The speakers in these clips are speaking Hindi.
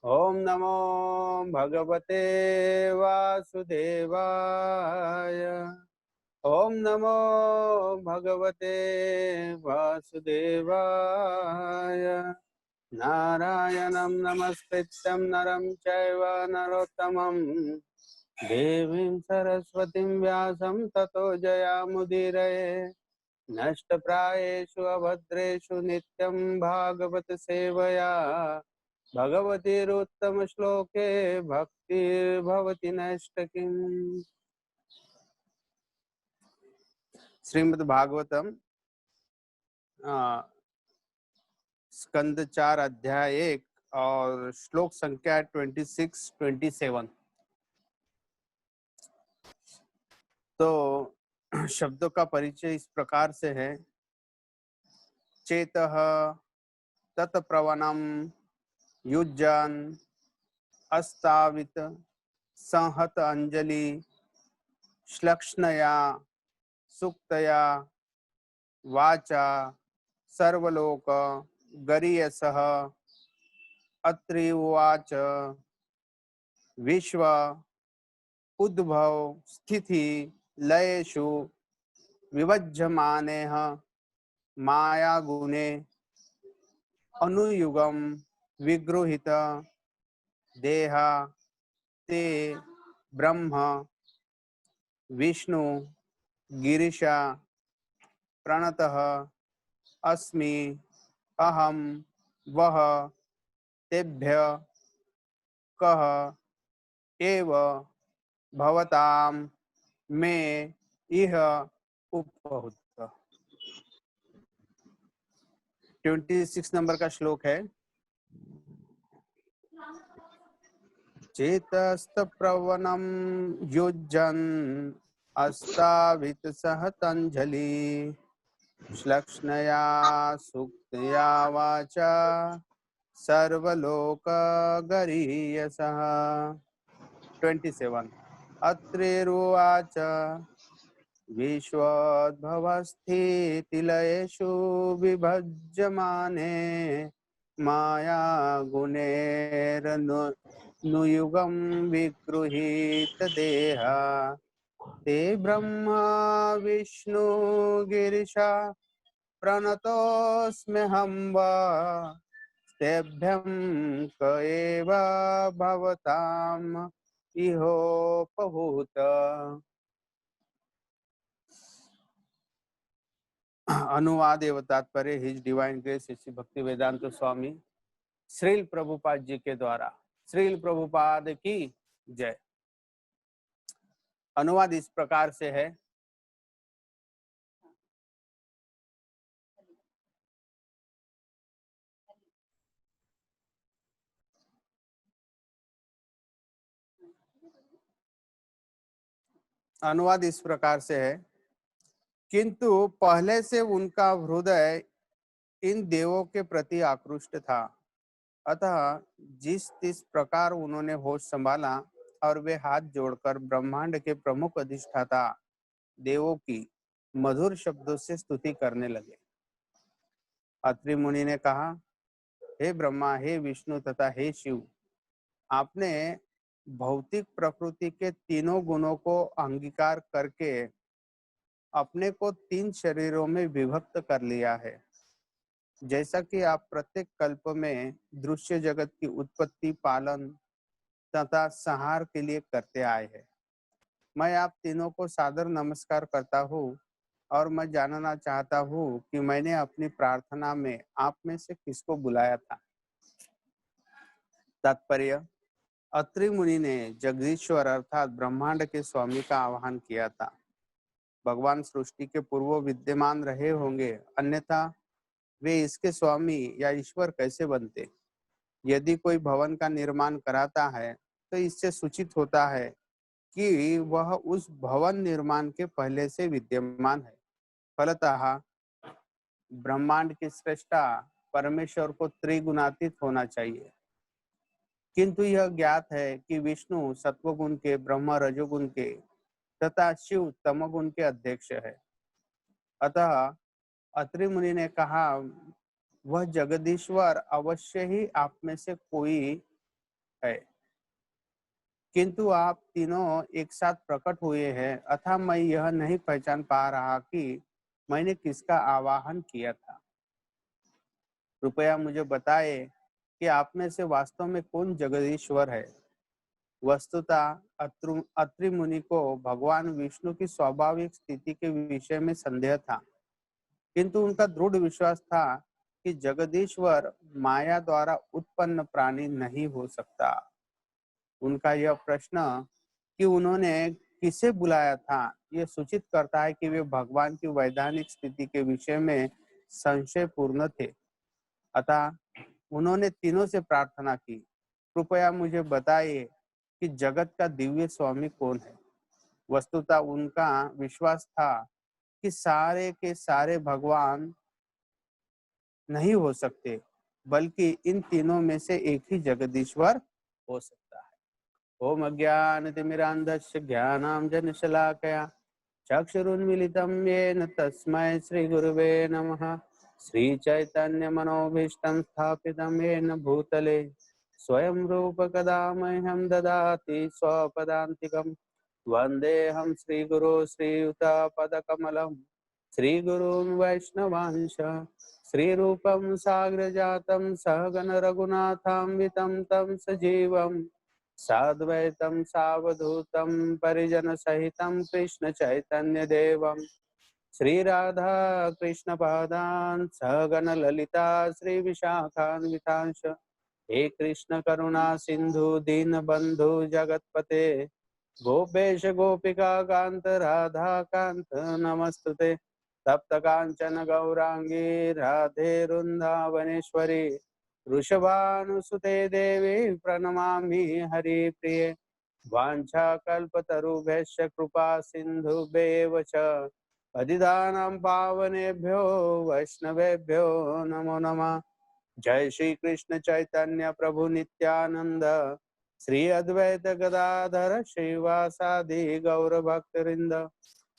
ओम नमो भगवते वासुदेवाय। ओम नमो भगवते वासुदेवाय। नारायणं नमस्कृत्यं नरं चैव नरोत्तमं देवीं सरस्वतीं व्यासं ततो जयामुदीरये। नष्टप्रायेषु अभद्रेषु नित्यं भागवत सेवया भगवतीरुत्तम श्लोके भक्तिर्भवति नैष्ठिकीम्। श्रीमद् भागवतम स्कंद 4 अध्याय 1 और श्लोक संख्या 26-27। तो शब्दों का परिचय इस प्रकार से है। चेतः तत्प्रवणम युज्जन अस्तावित संहत अंजलि श्लक्ष्णया सुक्तया वाचा सर्वलोक गरीयसः अत्रिवाच विश्व उद्भव स्थिति लयेषु विभज्यमानेह माया गुणे अनुयुगम विगृहीत देहा ते ब्रह्म विष्णु गिरिशा प्रणतः अस्मि अहम वह तेभ्य कह एव भवताम में इह उपहुत। 26 नंबर का श्लोक है। चेतस्त प्रवणम युज्जन अस्तावित सहतंजलि श्लक्ष्णया सुक्तया वाचा सर्वलोक गरीयसः। 27 अत्रिरुवाच विश्वोद्भवस्थितिलयेषु विभज्यमाने माया गुणेरनुयुगं विगृहीत देहा ते ब्रह्मा विष्णु गिरिशा प्रणतोऽस्म्यहं वा तेभ्यं क एव भवताम् इहोपहूत। अनुवाद एवं तात्पर्य हिज डिवाइन ग्रेस श्री भक्ति वेदांत स्वामी श्रील प्रभुपाद जी के द्वारा। श्रील प्रभुपाद की जय। अनुवाद इस प्रकार से है। अनुवाद इस प्रकार से है। किंतु पहले से उनका हृदय इन देवों के प्रति आकृष्ट था, अतः जिस प्रकार उन्होंने होश संभाला और वे हाथ जोड़कर ब्रह्मांड के प्रमुख अधिष्ठाता देवों की मधुर शब्दों से स्तुति करने लगे। अत्रि मुनि ने कहा, हे ब्रह्मा, हे विष्णु तथा हे शिव, आपने भौतिक प्रकृति के तीनों गुणों को अंगीकार करके अपने को 3 शरीरों में विभक्त कर लिया है। जैसा कि आप प्रत्येक कल्प में दृश्य जगत की उत्पत्ति, पालन तथा संहार के लिए करते आए हैं। मैं आप तीनों को सादर नमस्कार करता हूँ और मैं जानना चाहता हूँ कि मैंने अपनी प्रार्थना में आप में से किसको बुलाया था। तात्पर्य, अत्रि मुनि ने जगदीश्वर अर्थात ब्रह्मांड के स्वामी का आह्वान किया था। भगवान सृष्टि के पूर्व विद्यमान रहे होंगे, अन्यथा वे इसके स्वामी या ईश्वर कैसे बनते। यदि कोई भवन का निर्माण कराता है तो इससे सूचित होता है कि वह उस भवन निर्माण के पहले से विद्यमान है। फलतः ब्रह्मांड की सृष्टा परमेश्वर को त्रिगुणातीत होना चाहिए। किंतु यह ज्ञात है कि विष्णु सत्वगुण के, ब्रह्मा रजोगुण के तथा शिव तमोगुण के अध्यक्ष है। अतः अत्रि मुनि ने कहा, वह जगदीश्वर अवश्य ही आप में से कोई है, किंतु आप तीनों एक साथ प्रकट हुए हैं, अतः मैं यह नहीं पहचान पा रहा कि मैंने किसका आवाहन किया था। कृपया मुझे बताए कि आप में से वास्तव में कौन जगदीश्वर है। वस्तुतः अत्रि मुनि को भगवान विष्णु की स्वाभाविक स्थिति के विषय में संदेह था, किंतु उनका दृढ़ विश्वास था कि जगदीश्वर माया द्वारा उत्पन्न प्राणी नहीं हो सकता। उनका यह प्रश्न कि उन्होंने किसे बुलाया था, यह सूचित करता है कि वे भगवान की वैधानिक स्थिति के विषय में संशय पूर्ण थे। अतः उन्होंने तीनों से प्रार्थना की, कृपया मुझे बताइए कि जगत का दिव्य स्वामी कौन है। वस्तुतः उनका विश्वास था कि सारे के सारे भगवान नहीं हो सकते, बल्कि इन तीनों में से एक ही जगदीश्वर हो सकता है। ओम अज्ञानतिमिरान्धस्य ज्ञानाञ्जनशलाकया चक्षुरुन्मीलितं येन तस्मै श्रीगुरुवे नमः। श्रीचैतन्यमनोभीष्टं स्थापितं येन भूतले स्वयं रूप कदा मह्यं ददाति स्वपदान्तिकं। वन्देऽहं श्रीगुरो श्रीयुतपदकमलं श्रीगुरून् वैष्णवांश श्रीरूपं साग्रजातं सहगण रघुनाथान्वितं तं सजीवं साद्वैतं सावधूतं परिजनसहितं कृष्ण चैतन्य देवं श्रीराधा कृष्ण पादान् सहगण ललिता श्री विशाखान्वितांश। हे कृष्ण करुणा सिंधु दीनबंधु जगतपते गोपेश गोपिका कांत राधा कांत नमस्तुते। तप्त कांचन गौरांगी राधे वृंदावनेश्वरी वृषभानुसुते देवी प्रणमामि हरिप्रिये। वाञ्छाकल्पतरुभ्यश्च कृपा सिन्धुभ्येव च पतितानां पावनेभ्यो वैष्णवेभ्यो नमो नमः। जय श्री कृष्ण चैतन्य प्रभु नित्यानंद श्री अद्वैत गदाधर श्रीवासादि गौर भक्तवृंद।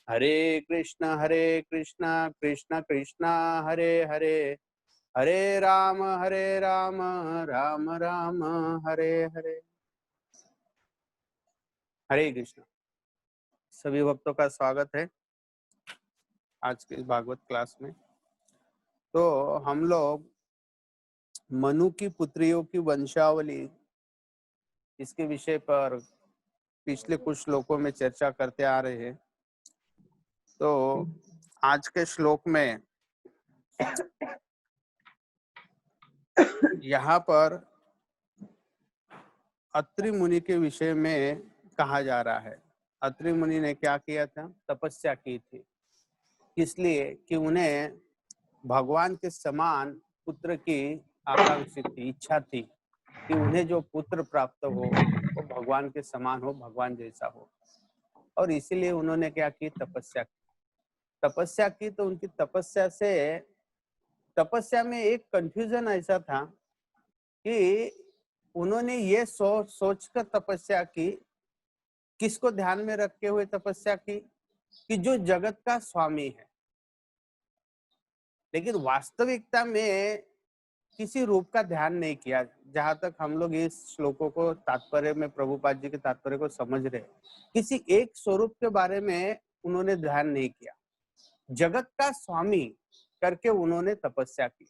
हरे कृष्ण कृष्ण कृष्ण हरे हरे, हरे राम राम राम हरे हरे। हरे कृष्ण। सभी भक्तों का स्वागत है आज के इस भागवत क्लास में। तो हम लोग मनु की पुत्रियों की वंशावली इसके विषय पर पिछले कुछ श्लोकों में चर्चा करते आ रहे हैं। तो आज के श्लोक में यहाँ पर अत्रि मुनि के विषय में कहा जा रहा है। अत्रि मुनि ने क्या किया था? तपस्या की थी, इसलिए कि उन्हें भगवान के समान पुत्र की आकांक्षी थी, इच्छा थी कि उन्हें जो पुत्र प्राप्त हो वो भगवान के समान हो, भगवान जैसा हो। और इसीलिए उन्होंने क्या की? तपस्या की। तपस्या की तो उनकी तपस्या में एक कंफ्यूजन ऐसा था कि उन्होंने ये सोचकर तपस्या की, किसको ध्यान में रखे हुए तपस्या की? कि जो जगत का स्वामी है। लेकिन वास्तविकता में किसी रूप का ध्यान नहीं किया। जहां तक हम लोग इस श्लोकों को तात्पर्य में, प्रभुपाद जी के तात्पर्य को समझ रहे, किसी एक स्वरूप के बारे में उन्होंने ध्यान नहीं किया। जगत का स्वामी करके उन्होंने तपस्या की,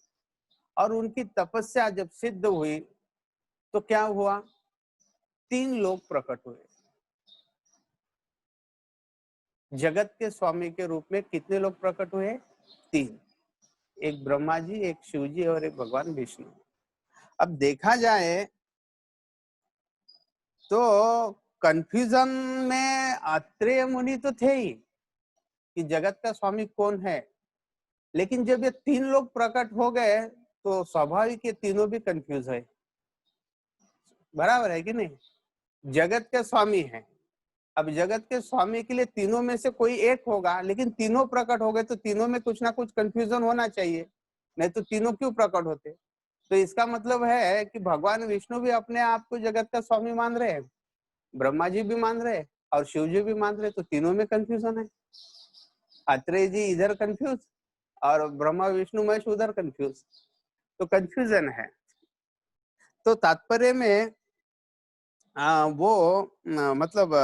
और उनकी तपस्या जब सिद्ध हुई तो क्या हुआ? 3 लोग प्रकट हुए। जगत के स्वामी के रूप में कितने लोग प्रकट हुए? 3। एक ब्रह्मा जी, एक शिव जी और एक भगवान विष्णु। अब देखा जाए तो कंफ्यूजन में अत्रेय मुनि तो थे ही कि जगत का स्वामी कौन है, लेकिन जब ये 3 लोग प्रकट हो गए तो स्वाभाविक ये तीनों भी कंफ्यूज है। बराबर है कि नहीं? जगत के स्वामी है, अब जगत के स्वामी के लिए तीनों में से कोई एक होगा, लेकिन तीनों प्रकट हो गए तो तीनों में कुछ ना कुछ कंफ्यूजन होना चाहिए, नहीं तो तीनों क्यों प्रकट होते? तो इसका मतलब है कि भगवान विष्णु भी अपने आप को जगत का स्वामी मान रहे हैं, ब्रह्मा जी भी मान रहे हैं और शिव जी भी मान रहे हैं, तो तीनों में कंफ्यूजन है। अत्रेय जी इधर कंफ्यूज और ब्रह्मा विष्णु महेश उधर कंफ्यूज, तो कंफ्यूजन है। तो तात्पर्य में वो मतलब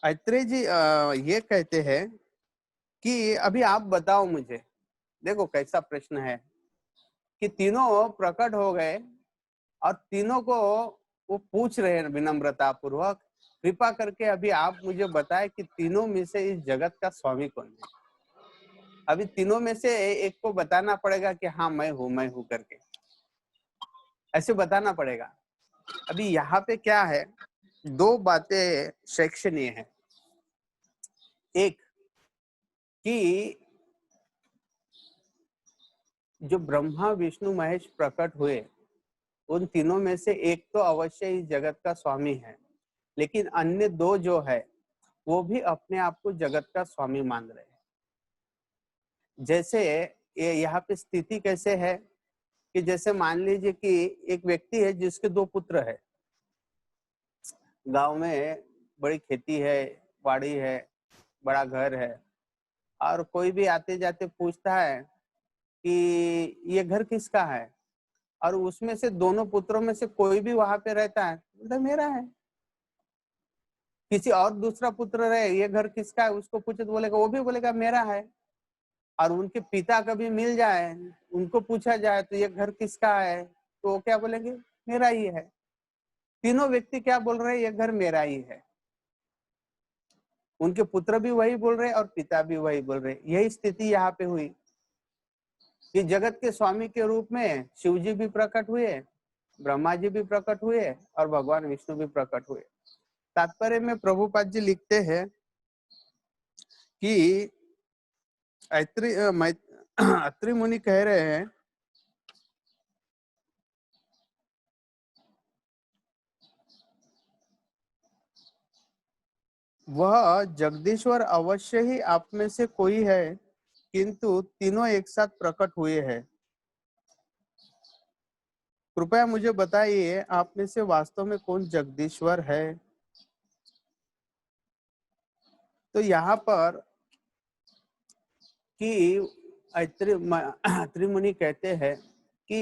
ऐत्रेय जी ये कहते हैं कि अभी आप बताओ मुझे, देखो कैसा प्रश्न है कि तीनों प्रकट हो गए और तीनों को वो पूछ रहे हैं विनम्रता पूर्वक, कृपा करके अभी आप मुझे बताएं कि तीनों में से इस जगत का स्वामी कौन है। अभी तीनों में से एक को बताना पड़ेगा कि हाँ मैं हूं करके, ऐसे बताना पड़ेगा। अभी यहाँ पे क्या है, दो बातें शैक्षणीय है। एक कि जो ब्रह्मा विष्णु महेश प्रकट हुए, उन तीनों में से एक तो अवश्य इस जगत का स्वामी है, लेकिन अन्य दो जो है वो भी अपने आप को जगत का स्वामी मान रहे हैं। जैसे ये यहाँ पे स्थिति कैसे है कि जैसे मान लीजिए कि एक व्यक्ति है जिसके दो पुत्र है, गांव में बड़ी खेती है, बाड़ी है, बड़ा घर है, और कोई भी आते जाते पूछता है कि ये घर किसका है, और उसमें से दोनों पुत्रों में से कोई भी वहां पे रहता है, बोलता मेरा है। किसी और दूसरा पुत्र रहे, ये घर किसका है, उसको पूछे तो बोलेगा, वो भी बोलेगा मेरा है। और उनके पिता कभी मिल जाए, उनको पूछा जाए तो ये घर किसका है, तो वो क्या बोलेंगे, मेरा ही है। तीनों व्यक्ति क्या बोल रहे हैं, ये घर मेरा ही है। उनके पुत्र भी वही बोल रहे और पिता भी वही बोल रहे। यही स्थिति यहाँ पे हुई कि जगत के स्वामी के रूप में शिव जी भी प्रकट हुए, ब्रह्मा जी भी प्रकट हुए और भगवान विष्णु भी प्रकट हुए। तात्पर्य में प्रभुपाद जी लिखते हैं कि अत्रि मुनि कह रहे हैं वह जगदीश्वर अवश्य ही आप में से कोई है, किंतु तीनों एक साथ प्रकट हुए हैं। कृपया मुझे बताइए आप में से वास्तव में कौन जगदीश्वर है। तो यहाँ पर कि अत्रि मुनि कहते हैं कि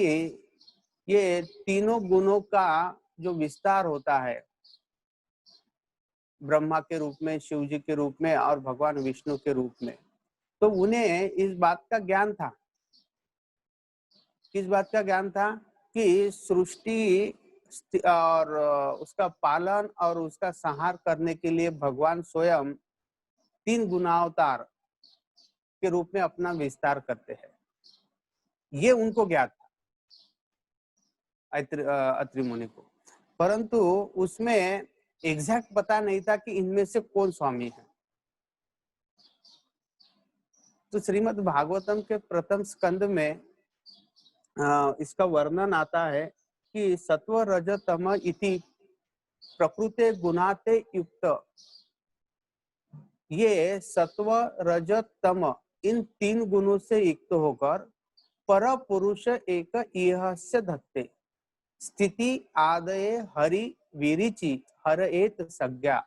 ये तीनों गुणों का जो विस्तार होता है, ब्रह्मा के रूप में, शिव जी के रूप में और भगवान विष्णु के रूप में, तो उन्हें इस बात का ज्ञान था। किस बात का ज्ञान था कि सृष्टि और उसका पालन और उसका संहार करने के लिए भगवान स्वयं तीन गुणावतार के रूप में अपना विस्तार करते हैं। ये उनको ज्ञात था अत्रि मुनि को, परंतु उसमें एग्जैक्ट पता नहीं था कि इनमें से कौन स्वामी है। तो श्रीमद् भागवतम के प्रथम स्कंद में इसका वर्णन आता है कि सत्व रज तम इति प्रकृते गुणाते युक्त, ये सत्व रज तम इन तीन गुणों से युक्त होकर पर पुरुष एक इह से धत्ते स्थिति आदये हरि विरिचि हर एत संज्ञा।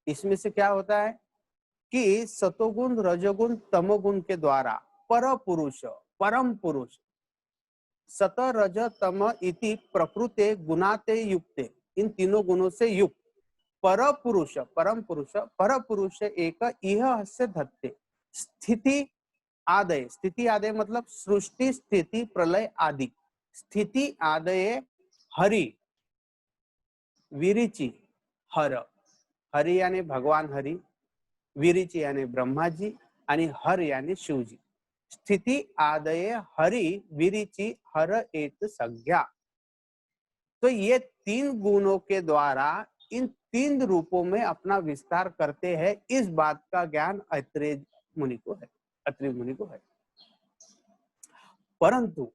इसमें से क्या होता है कि सतोगुण रजोगुण तमोगुण के द्वारा पर पुरुष, परम पुरुष, सत रज तम इति प्रकृते गुणाते युक्ते, इन तीनों गुणों से युक्त पर पुरुष, परम पुरुष, पर पुरुष एक इह से धत्ते स्थिति आदय, स्थिति आदय मतलब सृष्टि स्थिति प्रलय आदि, स्थिति आदय हरि विरिचि हर, हरि यानी भगवान हरि, विरिचि यानी ब्रह्मा जी आणि हर यानी शिव जी। स्थिति आदय हरि विरिचि हर एत संज्ञा। तो ये तीन गुणों के द्वारा इन तीन रूपों में अपना विस्तार करते हैं, इस बात का ज्ञान अत्रि मुनि को है, अत्रि मुनि को है। परंतु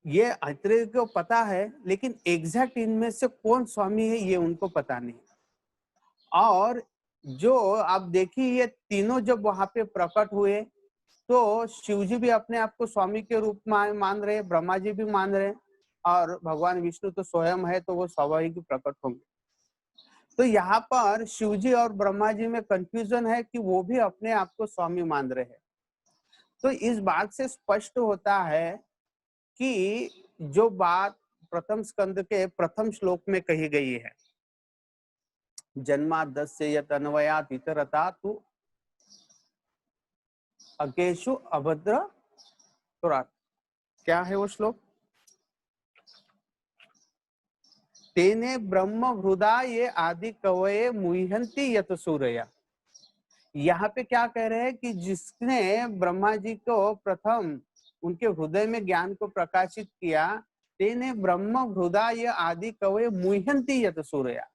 ये अत्रि को पता है, लेकिन एग्जैक्ट इनमें से कौन स्वामी है ये उनको पता नहीं। और जो आप देखिए ये तीनों जब वहां पे प्रकट हुए तो शिव जी भी अपने आप को स्वामी के रूप में मान रहे, ब्रह्मा जी भी मान रहे, और भगवान विष्णु तो स्वयं है तो वो स्वाभाविक प्रकट होंगे। तो यहाँ पर शिव जी और ब्रह्मा जी में कंफ्यूजन है कि वो भी अपने आप को स्वामी मान रहे हैं। तो इस बात से स्पष्ट होता है कि जो बात प्रथम स्कंद के प्रथम श्लोक में कही गई है, जन्माद्यस्य यत् अन्वयात् इतरता तु अकेषु अभद्र पुराण, क्या है वो श्लोक? तेने ब्रह्म हृदा ये आदि कवये मुह्यंति यत सूरया। यहाँ पे क्या कह रहे हैं कि जिसने ब्रह्मा जी को प्रथम उनके हृदय में ज्ञान को प्रकाशित किया, तेने ब्रह्म हृदा ये आदि कवये मुह्यंति यत सूरया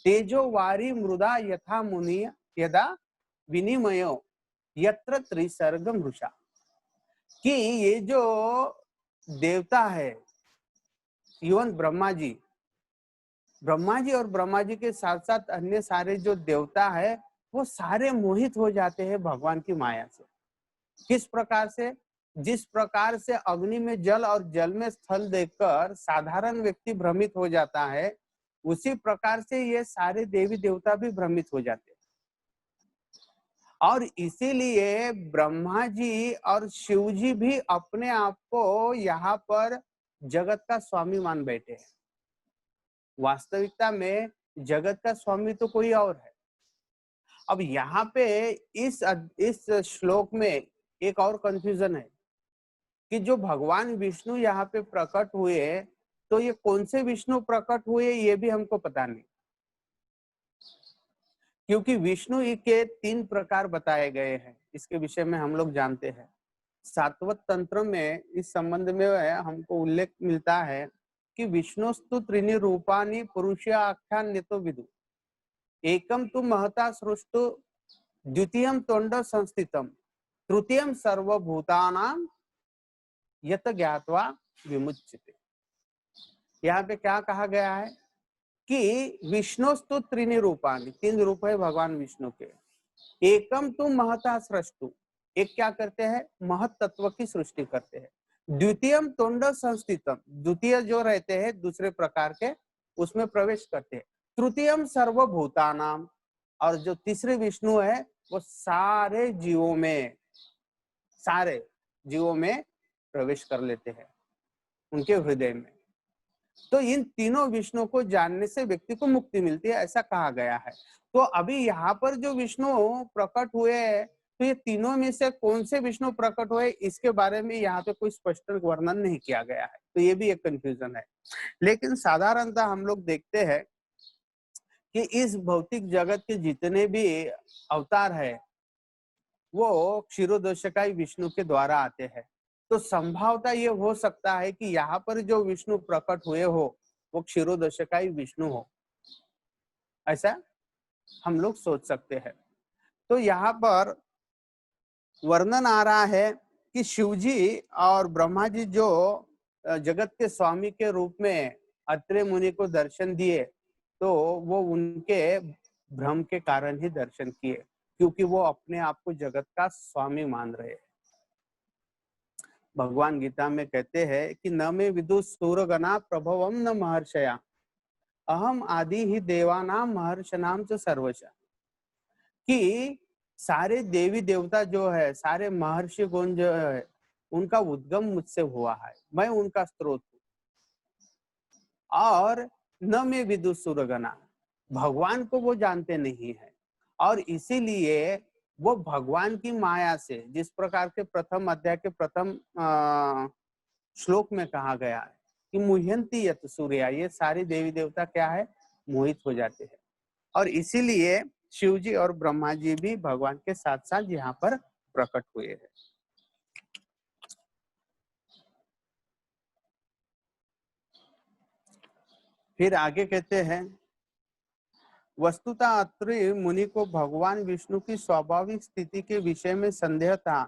तेजो वारी मृदा यथा मुनि यदा विनिमयो यत्र त्रिसर्ग मृषा। कि ये जो देवता है, इवन ब्रह्मा जी और ब्रह्मा जी के साथ साथ अन्य सारे जो देवता है, वो सारे मोहित हो जाते हैं भगवान की माया से। किस प्रकार से? जिस प्रकार से अग्नि में जल और जल में स्थल देखकर साधारण व्यक्ति भ्रमित हो जाता है, उसी प्रकार से ये सारे देवी देवता भी भ्रमित हो जाते हैं। और इसीलिए ब्रह्मा जी और शिव जी भी अपने आप को यहाँ पर जगत का स्वामी मान बैठे हैं। वास्तविकता में जगत का स्वामी तो कोई और है। अब यहाँ पे इस श्लोक में एक और कंफ्यूजन है कि जो भगवान विष्णु यहाँ पे प्रकट हुए, तो ये कौन से विष्णु प्रकट हुए ये भी हमको पता नहीं, क्योंकि विष्णु के 3 प्रकार बताए गए हैं। इसके विषय में हम लोग जानते हैं। सातवत तंत्र में इस संबंध में हमको उल्लेख मिलता है कि विष्णुस्तु त्रीनि रूपानि पुरुषा आख्यान्यतो विदु, एकम तु महता सृष्टु, द्वितीयम तोंड संस्थितम, तृतीयम सर्वभूतानां यत ज्ञात्वा विमुच्यते। यहाँ पे क्या कहा गया है कि विष्णुस्तु त्रीनि रूपानि, 3 रूप है भगवान विष्णु के। एकम तु महता सृष्टु, एक क्या करते हैं? महत तत्व की सृष्टि करते हैं। द्वितीयम तोंड संस्थितम, द्वितीय जो रहते हैं दूसरे प्रकार के, उसमें प्रवेश करते हैं। तृतीयम सर्वभूतानाम, और जो तीसरे विष्णु है वो सारे जीवों में प्रवेश कर लेते हैं उनके हृदय में। तो इन तीनों विष्णु को जानने से व्यक्ति को मुक्ति मिलती है, ऐसा कहा गया है। तो अभी यहाँ पर जो विष्णु प्रकट हुए हैं, तो ये तीनों में से कौन से विष्णु प्रकट हुए, इसके बारे में यहाँ पे कोई स्पष्ट वर्णन नहीं किया गया है। तो ये भी एक कंफ्यूजन है। लेकिन साधारणतः हम लोग देखते हैं कि इस भौतिक जगत के जितने भी अवतार है, वो क्षीरोदोषकाई विष्णु के द्वारा आते हैं। तो संभावता ये हो सकता है कि यहाँ पर जो विष्णु प्रकट हुए हो वो क्षीरोदोषकाई विष्णु हो, ऐसा हम लोग सोच सकते हैं। तो यहाँ पर वर्णन आ रहा है कि शिवजी और ब्रह्मा जी जो जगत के स्वामी के रूप में अत्रे मुनि को दर्शन दिए, तो वो उनके भ्रम के कारण ही दर्शन किए, क्योंकि वो अपने आप को जगत का स्वामी मान रहे हैं। भगवान गीता में कहते हैं कि न मे विदु सूरगना प्रभवम न महर्षया, अहम आदि ही देवानाम महर्षनाम च सर्वशा। कि सारे देवी देवता जो है, सारे महर्षि गुण जो है, उनका उद्गम मुझसे हुआ है, मैं उनका स्रोत हूँ। और न में विदु सूरगना, भगवान को वो जानते नहीं है। और इसीलिए वो भगवान की माया से, जिस प्रकार के प्रथम अध्याय के प्रथम श्लोक में कहा गया है कि मुह्यंती यत सूर्या, ये सारी देवी देवता क्या है? मोहित हो जाते हैं। और इसीलिए शिव जी और ब्रह्मा जी भी भगवान के साथ साथ यहाँ पर प्रकट हुए हैं। फिर आगे कहते हैं, वस्तुतः अत्रि मुनि को भगवान विष्णु की स्वाभाविक स्थिति के विषय में संदेह था,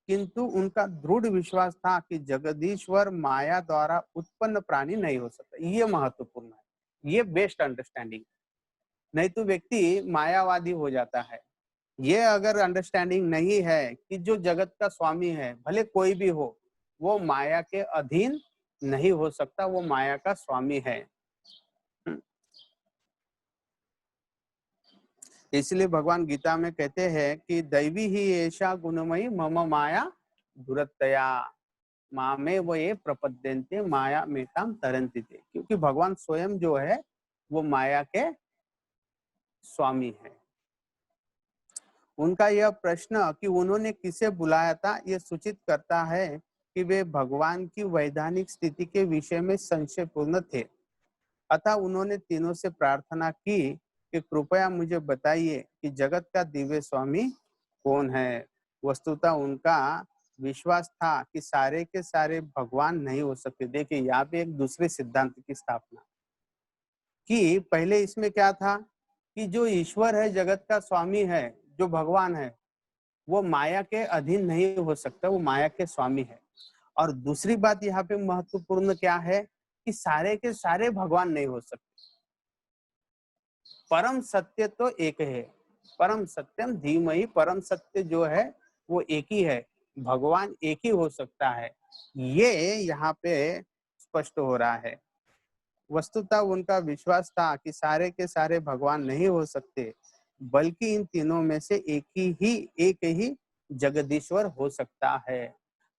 किंतु उनका दृढ़ विश्वास था कि जगदीश्वर माया द्वारा उत्पन्न प्राणी नहीं हो सकता। ये महत्वपूर्ण है, ये बेस्ट अंडरस्टैंडिंग। नहीं तो व्यक्ति मायावादी हो जाता है। ये अगर अंडरस्टैंडिंग नहीं है कि जो जगत का स्वामी है, भले कोई भी हो, वो माया के अधीन नहीं हो सकता, वो माया का स्वामी है। इसलिए भगवान गीता में कहते हैं कि दैवी ही ऐसा गुणमयी मम माया दुरतया, मामे वो ये प्रपद्यन्ते माया मेताम तरन्ति ते, क्योंकि भगवान स्वयं जो है वो माया के स्वामी है। उनका यह प्रश्न कि उन्होंने किसे बुलाया था, यह सूचित करता है कि वे भगवान की वैधानिक स्थिति के विषय में संशयपूर्ण थे। अतः उन्होंने तीनों से प्रार्थना की कि कृपया मुझे बताइए कि जगत का दिव्य स्वामी कौन है। वस्तुतः उनका विश्वास था कि सारे के सारे भगवान नहीं हो सकते। देखिए यहाँ पे एक दूसरे सिद्धांत की स्थापना कि पहले इसमें क्या था कि जो ईश्वर है, जगत का स्वामी है, जो भगवान है, वो माया के अधीन नहीं हो सकता, वो माया के स्वामी है। और दूसरी बात यहाँ पे महत्वपूर्ण क्या है कि सारे के सारे भगवान नहीं हो सकते। परम सत्य तो एक है, परम सत्यम धीमहि, परम सत्य जो है वो एक ही है, भगवान एक ही हो सकता है, ये यहाँ पे स्पष्ट हो रहा है। वस्तुतः उनका विश्वास था कि सारे के सारे भगवान नहीं हो सकते, बल्कि इन तीनों में से एक ही जगदीश्वर हो सकता है।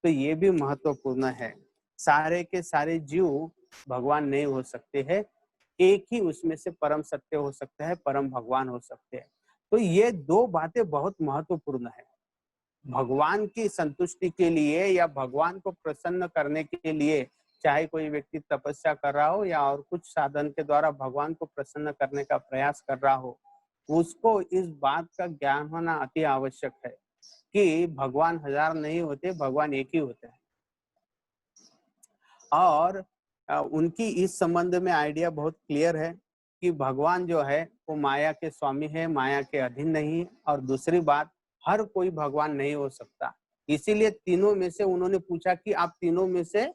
तो ये भी महत्वपूर्ण है, सारे के सारे जीव भगवान नहीं हो सकते हैं, एक ही उसमें से परम सत्य हो सकता है, परम भगवान हो सकते हैं। तो ये दो बातें बहुत महत्वपूर्ण है। भगवान की संतुष्टि के लिए या भगवान को प्रसन्न करने के लिए, चाहे कोई व्यक्ति तपस्या कर रहा हो या और कुछ साधन के द्वारा भगवान को प्रसन्न करने का प्रयास कर रहा हो, उसको इस बात का ज्ञान होना अति आवश्यक है कि भगवान हजार नहीं होते, भगवान एक ही होते हैं। और उनकी इस संबंध में आइडिया बहुत क्लियर है कि भगवान जो है वो माया के स्वामी है, माया के अधीन नहीं है। और दूसरी बात, हर कोई भगवान नहीं हो सकता, इसीलिए तीनों में से उन्होंने पूछा कि आप तीनों में से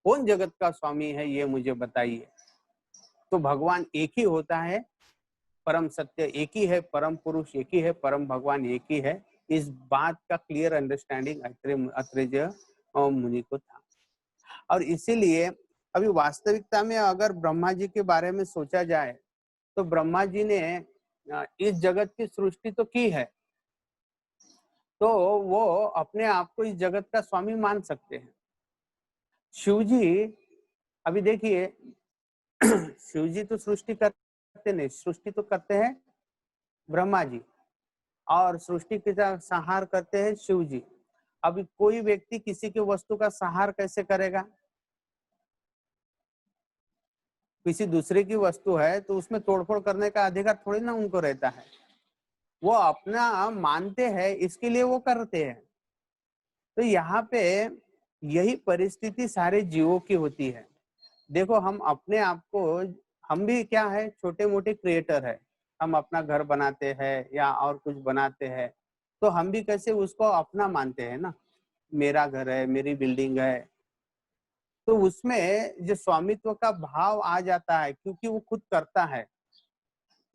कौन जगत का स्वामी है, ये मुझे बताइए। तो भगवान एक ही होता है, परम सत्य एक ही है, परम पुरुष एक ही है, परम भगवान एक ही है। इस बात का क्लियर अंडरस्टैंडिंग अत्रेय मुनि को था। और इसीलिए अभी वास्तविकता में अगर ब्रह्मा जी के बारे में सोचा जाए तो ब्रह्मा जी ने इस जगत की सृष्टि तो की है, तो वो अपने आप को इस जगत का स्वामी मान सकते हैं। शिव जी, अभी देखिए शिव जी तो सृष्टि करते नहीं, सृष्टि तो करते हैं ब्रह्मा जी, और सृष्टि का संहार करते हैं शिव जी। अभी कोई व्यक्ति किसी की वस्तु का संहार कैसे करेगा? किसी दूसरे की वस्तु है तो उसमें तोड़फोड़ करने का अधिकार थोड़ी ना उनको रहता है, वो अपना मानते हैं इसके लिए वो करते हैं। तो यहाँ पे यही परिस्थिति सारे जीवों की होती है। देखो हम अपने आप को, हम भी क्या है, छोटे मोटे क्रिएटर है, हम अपना घर बनाते हैं या और कुछ बनाते हैं, तो हम भी कैसे उसको अपना मानते हैं ना, मेरा घर है, मेरी बिल्डिंग है। तो उसमें जो स्वामित्व का भाव आ जाता है क्योंकि वो खुद करता है।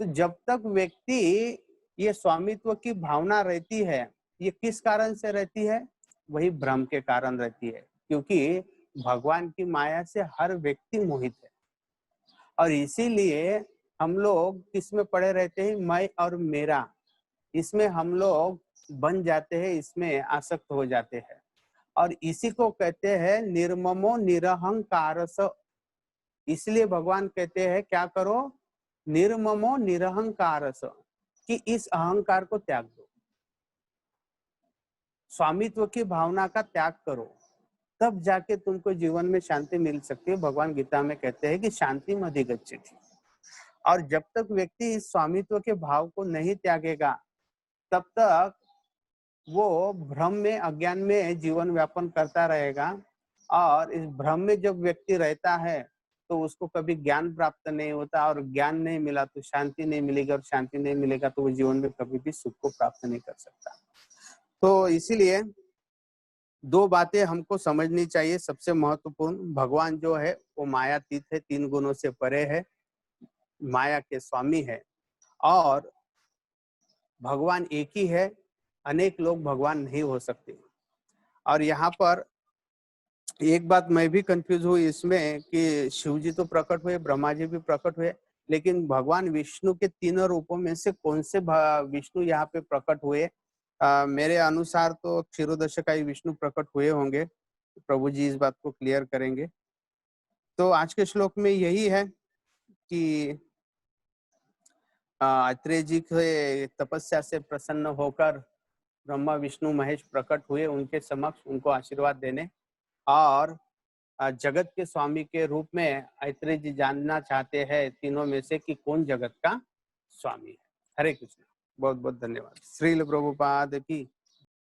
तो जब तक व्यक्ति ये स्वामित्व की भावना रहती है, ये किस कारण से रहती है? वही भ्रम के कारण रहती है, क्योंकि भगवान की माया से हर व्यक्ति मोहित है। और इसीलिए हम लोग किसमें पड़े रहते हैं? मैं और मेरा, इसमें हम लोग बन जाते हैं, इसमें आसक्त हो जाते हैं। और इसी को कहते हैं निर्ममो निरहंकारस। इसलिए भगवान कहते हैं क्या करो? निर्ममो निरहंकारस, कि इस अहंकार को त्याग दो, स्वामित्व की भावना का त्याग करो, तब जाके तुमको जीवन में शांति मिल सकती है। भगवान गीता में कहते हैं कि शांति में अधिगच्छति। और जब तक व्यक्ति इस स्वामित्व के भाव को नहीं त्यागेगा, तब तक वो भ्रम में, अज्ञान में जीवन व्यापन करता रहेगा। और इस भ्रम में जब व्यक्ति रहता है तो उसको कभी ज्ञान प्राप्त नहीं होता, और ज्ञान नहीं मिला तो शांति नहीं मिलेगी, और शांति नहीं मिलेगा तो वो जीवन में कभी भी सुख को प्राप्त नहीं कर सकता। तो इसीलिए दो बातें हमको समझनी चाहिए। सबसे महत्वपूर्ण, भगवान जो है वो मायातीत है, तीन गुणों से परे है, माया के स्वामी है। और भगवान एक ही है, अनेक लोग भगवान नहीं हो सकते। और यहाँ पर एक बात मैं भी कंफ्यूज हूँ इसमें कि शिव जी तो प्रकट हुए, ब्रह्मा जी भी प्रकट हुए, लेकिन भगवान विष्णु के तीनों रूपों में से कौन से विष्णु यहाँ पे प्रकट हुए? मेरे अनुसार तो क्षीरोदशकाई विष्णु प्रकट हुए होंगे। प्रभु जी इस बात को क्लियर करेंगे। तो आज के श्लोक में यही है कि अत्रेय जी के तपस्या से प्रसन्न होकर ब्रह्मा विष्णु महेश प्रकट हुए उनके समक्ष उनको आशीर्वाद देने, और जगत के स्वामी के रूप में अत्रेय जी जानना चाहते हैं तीनों में से कि कौन जगत का स्वामी है। हरे कृष्ण। बहुत बहुत धन्यवाद। श्रील प्रभुपाद की